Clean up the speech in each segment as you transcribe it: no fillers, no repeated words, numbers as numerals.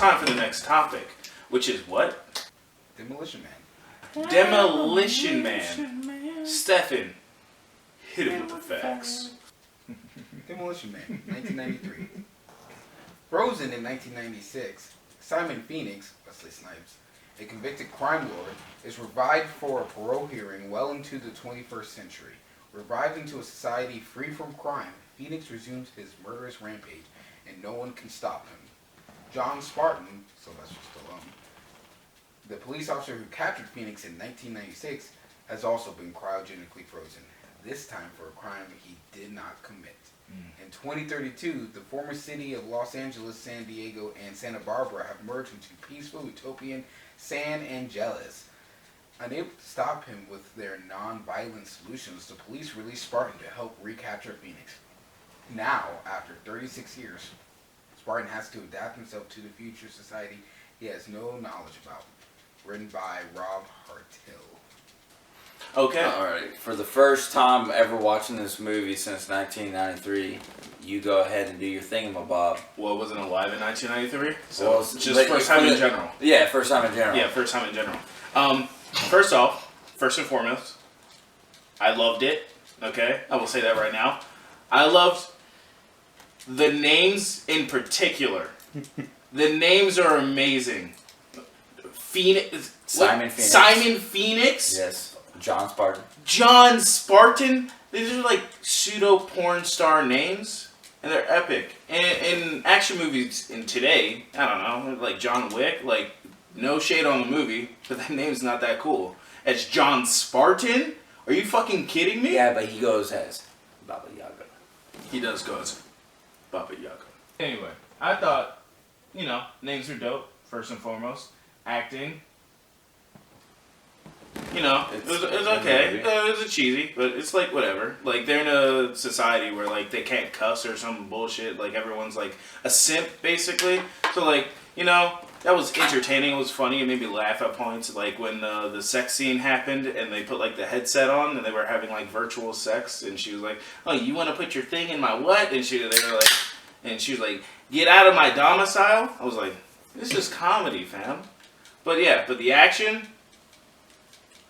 time for the next topic, which is what? Demolition Man. Demolition Man. Stefan, hit him with the facts. Demolition Man, 1993. Frozen in 1996, Simon Phoenix, Wesley Snipes, a convicted crime lord, is revived for a parole hearing well into the 21st century. Revived into a society free from crime, Phoenix resumes his murderous rampage, and no one can stop him. John Spartan, Sylvester Stallone, the police officer who captured Phoenix in 1996, has also been cryogenically frozen, this time for a crime he did not commit. In 2032, the former city of Los Angeles, San Diego, and Santa Barbara have merged into peaceful utopian San Angeles. Unable to stop him with their non-violent solutions, the police released Spartan to help recapture Phoenix. Now, after 36 years, Spartan has to adapt himself to the future society he has no knowledge about. Written by Rob Hartill. Okay. Alright, for the first time ever watching this movie since 1993, you go ahead and do your thingamabob. Well, wasn't alive in 1993? So, Well, just first time in general. Yeah, first time in general. Yeah, first time in general. First off, first and foremost, I loved it. Okay? I will say that right now. I loved the names in particular. The names are amazing. Simon Phoenix. Simon Phoenix? Yes. John Spartan. John Spartan? These are like pseudo porn star names. And they're epic. In action movies in today, I don't know, like John Wick, like, no shade on the movie, but that name's not that cool. It's John Spartan? Are you fucking kidding me? Yeah, but he goes as Baba Yaga. He does go as Baba Yaga. Anyway, I thought, names are dope, first and foremost. Acting, it was okay. It was cheesy, but it's like whatever. Like they're in a society where like they can't cuss or some bullshit. Like everyone's like a simp basically. So like that was entertaining. It was funny. It made me laugh at points. Like when the sex scene happened and they put like the headset on and they were having like virtual sex and she was like, "Oh, you want to put your thing in my what?" And she was like, "Get out of my domicile." I was like, "This is comedy, fam." But yeah, the action,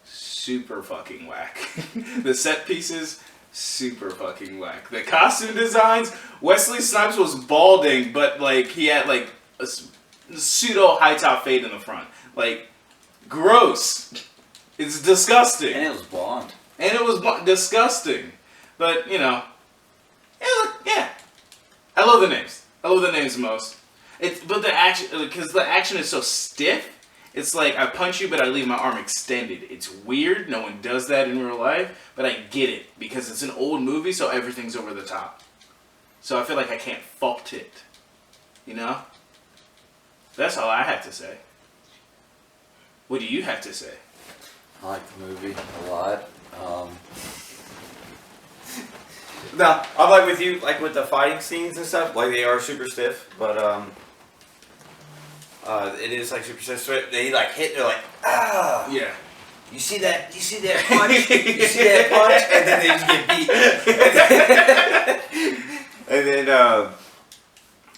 super fucking whack. The set pieces, super fucking whack. The costume designs, Wesley Snipes was balding, but like he had like a pseudo high top fade in the front. Like, gross. It's disgusting. And it was blonde. Disgusting. But, yeah. I love the names. I love the names the most. But the action, because the action is so stiff. It's like, I punch you, but I leave my arm extended. It's weird. No one does that in real life. But I get it. Because it's an old movie, so everything's over the top. So I feel like I can't fault it. That's all I have to say. What do you have to say? I like the movie a lot. No, I'm like with you, like with the fighting scenes and stuff, like they are super stiff, but it is like super stiff. So they like hit, they're like, ah. Yeah. You see that punch? You see that punch? And then they just get beat. And then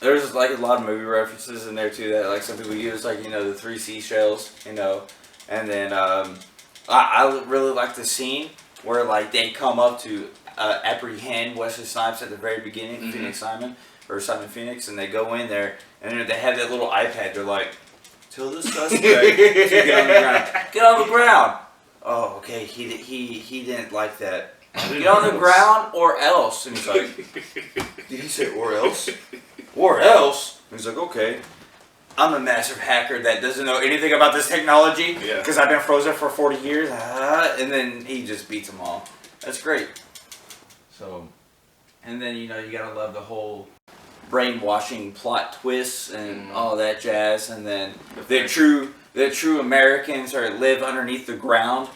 There's like a lot of movie references in there too that like some people use, like the 3 seashells, and then I really like the scene where like they come up to apprehend Wesley Snipes at the very beginning, Mm-hmm. Simon Phoenix, and they go in there and they have that little iPad. They're like, "Tell this suspect to get on the ground. Get on the ground." Oh, okay. He didn't like that. Get on the ground or else. And he's like, "Did he say or else?" Or else. And he's like, "Okay. I'm a massive hacker that doesn't know anything about this technology because I've been frozen for 40 years." And then he just beats them all. That's great. So, and then you gotta love the whole brainwashing plot twists and all that jazz. And then the true Americans live underneath the ground.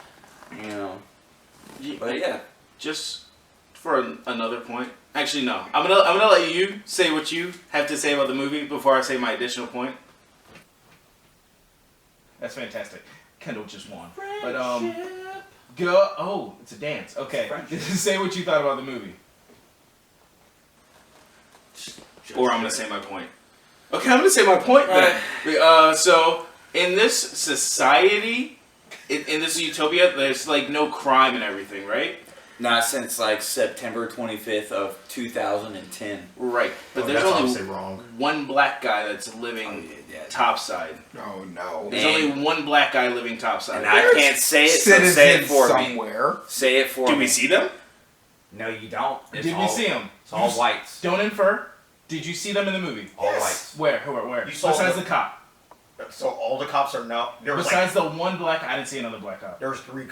But yeah, just for another point. Actually, no. I'm gonna let you say what you have to say about the movie before I say my additional point. That's fantastic. Kendall just won. But go. Oh, it's a dance. Okay. Say what you thought about the movie. Or I'm gonna say my point. Okay, I'm gonna say my point then. So in this society, in this utopia, there's like no crime and everything, right? Not since like September 25th of 2010. Right, but there's that's only obviously wrong. one black guy that's living topside. Oh no. There's And- only one black guy living topside. And I can't say it, so say it Citizens for me. somewhere. Say it for Do me. we see them? No, you don't. It's Did all, we see them? It's all whites. Don't infer. Did you see them in the movie? All Yes. whites. Where? You saw Besides them. the cop. So all the cops are now. There was Besides the one black, I didn't see another black cop. there was three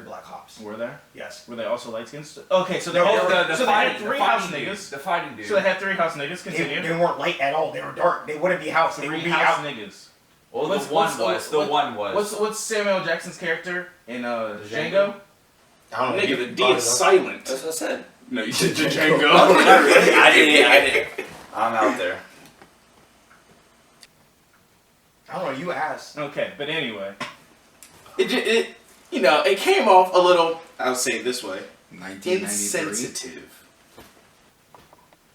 black cops. Were there? Yes. Were they also light skinned? Okay, so they No, had, the so they had three house niggas. The fighting dude. So they had three house niggas. They Continue. weren't light at all. They were dark. They wouldn't be house. They would Three be house out. niggas. Well, What's- the one what's- was. what- The one was. What's Samuel Jackson's character in Django? Django? I don't know. Nigga, the D is silent. That's what I said. No, you said Django. Not really. I didn't. I'm out there. I don't know. You asked. Okay, but anyway, it it came off a little. I'll say it this way: 1993. insensitive.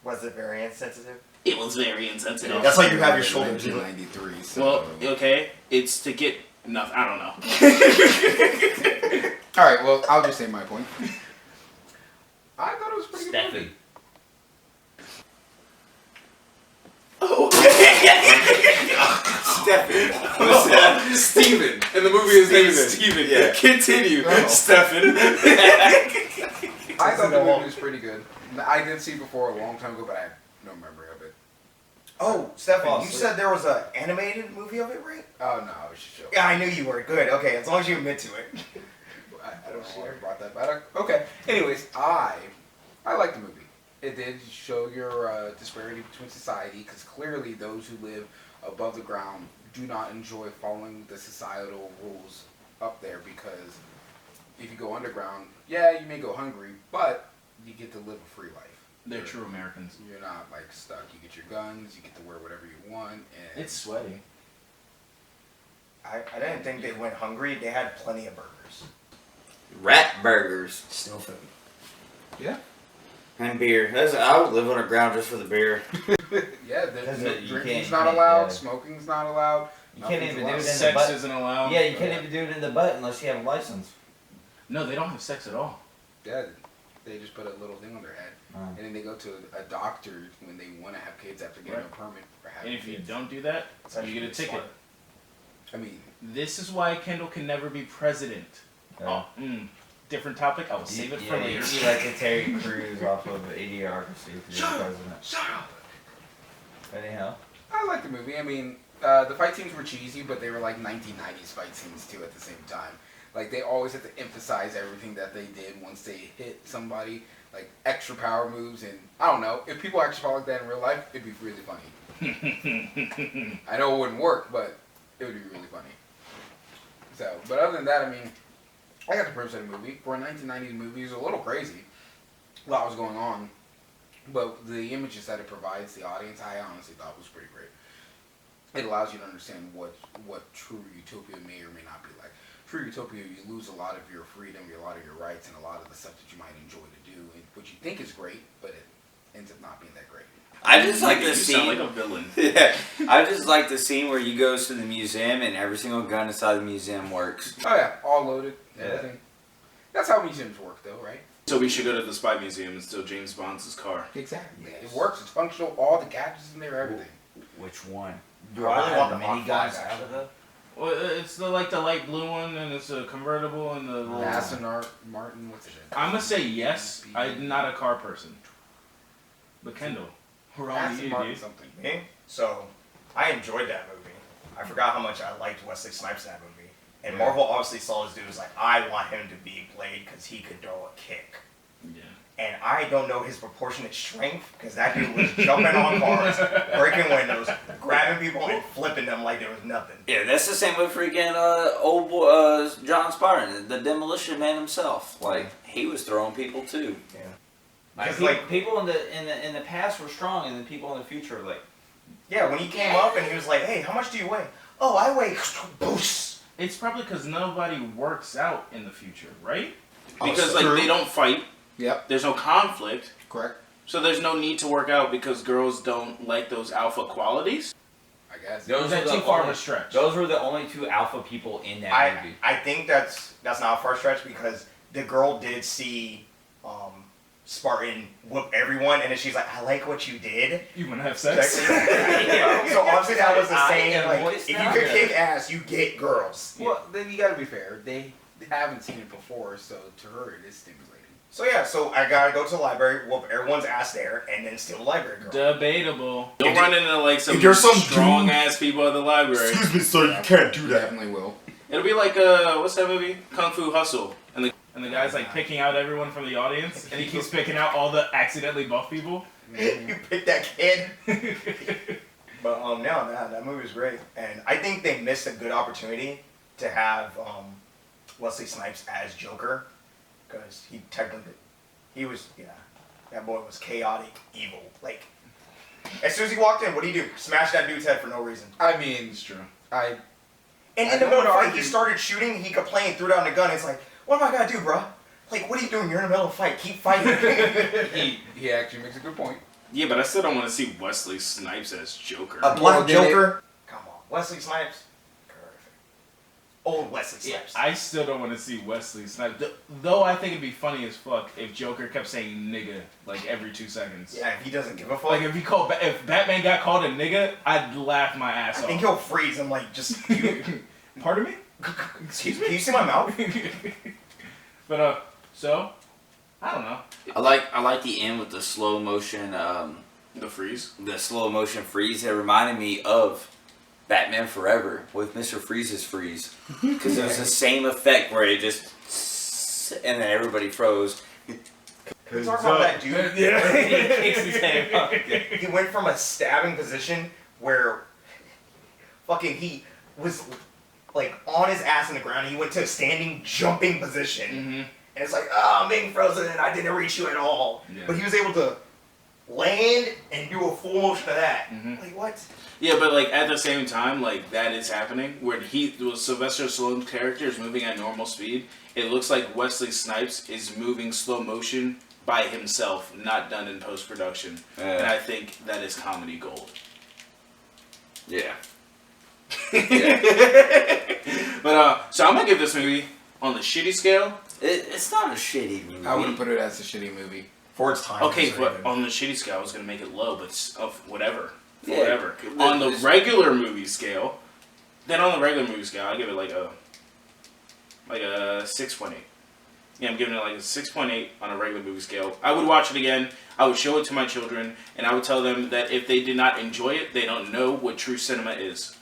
Was it very insensitive? It was very insensitive. That's like you have your shoulders. 1993. So. Well, okay, it's to get nothing. I don't know. All right. Well, I'll just say my point. I thought it was a pretty good. movie. Oh. Stefan. Steven. In the movie, his name is Steven. Yeah. Continue, Oh. Stefan. I thought the movie was pretty good. I did see it before a long time ago, but I have no memory of it. Oh, Stefan, Fall you asleep. said there was an animated movie of it, right? Oh no, I was just joking. Yeah, I knew you were. Good. Okay, as long as you admit to it. I don't know why I brought that back. Okay. Anyways, I like the movie. It did show your disparity between society, because clearly those who live above the ground do not enjoy following the societal rules up there, because if you go underground, yeah, you may go hungry, but you get to live a free life. They're true Americans. You're not like stuck. You get your guns. You get to wear whatever you want. And It's sweaty. I didn't think they went hungry. They had plenty of burgers. Rat burgers. Still food. yeah, And beer. I would live underground just for the beer. yeah. Because you Drinking's can't- not you can't, allowed. yeah. Smoking's not allowed. You can't nothing's even do allowed. it in the Sex butt. isn't allowed. Yeah, you can't even do it in the butt unless you have a license. No, they don't have sex at all. Yeah, they just put a little thing on their head, and then they go to a doctor when they want to have kids after getting Right. a permit for having And if you kids. don't do that, It's you actually get a ticket. smart. I mean, This is why Kendall can never be president. Oh, different topic. I will save it for later. You'd be like a Terry Crews off of Idiocracy if you're the president. shut up. Anyhow. I like the movie. I mean, the fight scenes were cheesy, but they were like 1990s fight scenes too at the same time. Like, they always had to emphasize everything that they did once they hit somebody, like extra power moves, and I don't know, if people actually fought like that in real life, it'd be really funny. I know it wouldn't work, but it would be really funny. So, but other than that, I mean, I got the purpose of the movie. For a 1990s movie, it was a little crazy. A lot was going on. But the images that it provides the audience, I honestly thought was pretty great. It allows you to understand what true utopia may or may not be like. True utopia, you lose a lot of your freedom, a lot of your rights, and a lot of the stuff that you might enjoy to do, and what you think is great, but it ends up not being that great. I just like You the sound scene. like a villain. Yeah, I just like the scene where he goes to the museum and every single gun inside the museum works. Oh yeah, all loaded, Yeah. everything. That's how museums work, though, right? So we should go to the spy museum and steal James Bond's car. Exactly. Yes. It works. It's functional. All the gadgets in there, everything. Which one? Do I really want the mini Mach guns 5, out of the? Well, it's the light blue one, and it's a convertible, and the little. Aston Martin, what's it? I'm gonna say yes. I'm not a car person. But Kendall, we're on to Aston you, Martin dude. something. Me? So, I enjoyed that movie. I forgot how much I liked Wesley Snipes in that movie. And Yeah. Marvel obviously saw this dude was like, I want him to be Blade because he could throw a kick. Yeah. And I don't know his proportionate strength because that dude was jumping on cars, breaking windows, grabbing people and flipping them like there was nothing. Yeah, that's the same with freaking old boy John Spartan, the Demolition Man himself. Like he was throwing people too. Yeah. Like, Because, like, people in the past were strong, and the people in the future are like. yeah, when he came up and he was like, hey, how much do you weigh? Oh, I weigh boost. It's probably because nobody works out in the future, right? Oh, Because true. they don't fight. Yep. There's no conflict. Correct. So there's no need to work out because girls don't like those alpha qualities. I guess. Those Was that were the too far of only- a stretch? Those were the only two alpha people in that movie. I think that's not a far stretch because the girl did see Spartan whoop everyone, and then she's like, "I like what you did." You wanna have So sex? obviously that was the I same. am Like, voiced if you now. could kick ass, you get girls. Well, then you gotta be fair. They haven't seen it before, so to her it is stimulating. So yeah, so I gotta go to the library, whoop everyone's ass there, and then steal the library girl. Debatable. You'll If run into like some there's some strong dude- ass people at the library. me, sir, you can't do Definitely will. It'll be like what's that movie? Kung Fu Hustle. And the guy's like picking out everyone from the audience, and he keeps picking out all the accidentally buff people. You picked that kid. But no, that movie was great, and I think they missed a good opportunity to have Wesley Snipes as Joker, because he was that boy was chaotic evil. Like as soon as he walked in, what do you do? Smash that dude's head for no reason. I mean, It's true. I And I in the don't middle of the wanna fight, argue. he started shooting. He complained, threw down the gun. It's like, what am I gonna do, bruh? Like, what are you doing? You're in the middle of a fight. Keep fighting. he actually makes a good point. Yeah, but I still don't want to see Wesley Snipes as Joker. A black Well, then Joker. Come on, Wesley Snipes. Perfect. Old Wesley Yeah, Snipes. I still don't want to see Wesley Snipes. Though I think it'd be funny as fuck if Joker kept saying nigga like every 2 seconds. Yeah, if he doesn't give a fuck. Like if Batman got called a nigga, I'd laugh my ass I off. think he'll freeze and like just. Pardon me? Can you see my mouth? But so I don't know. I like the end with the slow motion The freeze. the slow motion freeze. It reminded me of Batman Forever with Mr. Freeze's freeze, because it was the same effect where it just and then everybody froze. Can we talk about that dude? Yeah. He kicks his head up. He went from a stabbing position where fucking he was like on his ass in the ground. He went to a standing jumping position. Mm-hmm. And it's like, oh, I'm being frozen and I didn't reach you at all. Yeah. But he was able to land and do a full motion of that. Mhm. Like, what? Yeah, but like at the same time, like that is happening where Sylvester Stallone's character is moving at normal speed. It looks like Wesley Snipes is moving slow motion by himself, not done in post production, and I think that is comedy gold. Yeah. But so I'm gonna give this movie on the shitty scale. It's not a shitty movie. I wouldn't put it as a shitty movie. For its time. Okay, it's but rated. on the shitty scale, I was gonna make it low, but whatever, Yeah. whatever. On the regular movie scale, then on the regular movie scale, I give it like a 6.8. Yeah, I'm giving it like a 6.8 on a regular movie scale. I would watch it again. I would show it to my children, and I would tell them that if they did not enjoy it, they don't know what true cinema is.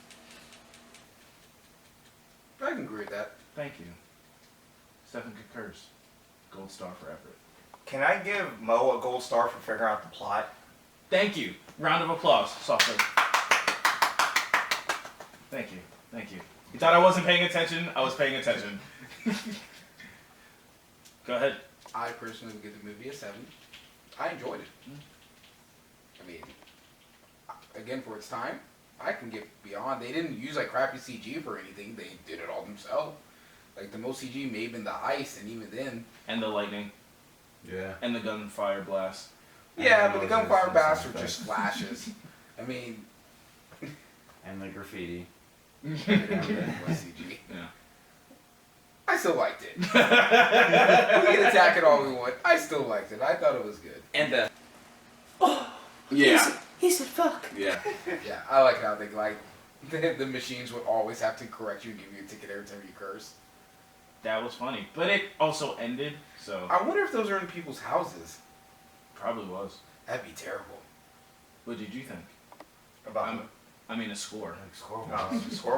I can agree with that. Thank you. Stephen concurs. Gold star for effort. Can I give Mo a gold star for figuring out the plot? Thank you. Round of applause. Softly. Thank you. Thank you. You thought I wasn't paying attention? I was paying attention. Go ahead. I personally would give the movie a 7. I enjoyed it. I mean, again, for its time, I can get beyond. They didn't use like crappy CG for anything. They did it all themselves. Like the most CG may have been the ice, and even then. And the lightning. Yeah. And the gunfire blast. Yeah, but the Moses gunfire and blasts some were just flashes. I mean, And the graffiti. it was CG. Yeah. I still liked it. We can attack it all we want. I still liked it. I thought it was good. And the Yeah. He said fuck. Yeah. Yeah, I like how they like the machines would always have to correct you and give you a ticket every time you curse. That was funny. But it also ended, so I wonder if those are in people's houses. probably was. That'd be terrible. What did you think? About I mean a score. score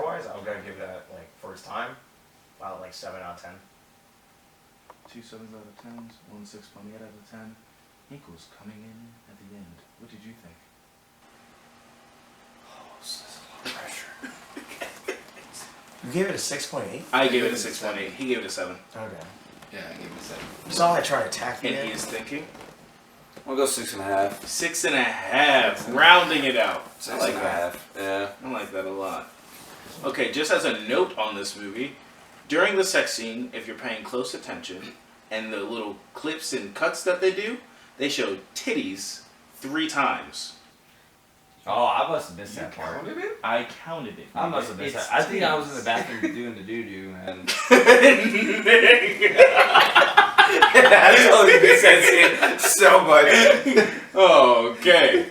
wise, I'm gonna give that like for its time, about like 7 out of 10. 2 7s out of 10s, 1 6.8 out of 10 equals coming in at the end. What did you think? You gave it a 6.8. I gave it a 6.8. He gave it a 7. Okay. Yeah, I give it a 7. You saw I try to attack me. And he is thinking I'll go 6.5. 6.5, rounding it out. I like that. 6.5. Yeah. I like that a lot. Okay, just as a note on this movie, during the sex scene, if you're paying close attention, and the little clips and cuts that they do, they show titties 3 times. Oh, I must have missed You that part. counted it? I counted it. I must have missed It's that. I think I was in the tens. bathroom doing the doo-doo, and That's totally makes sense so much. Okay.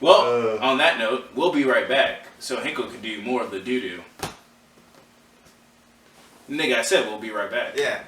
Well, on that note, we'll be right back. So Hinkle can do more of the doo-doo. Nigga, I said we'll be right back. Yeah.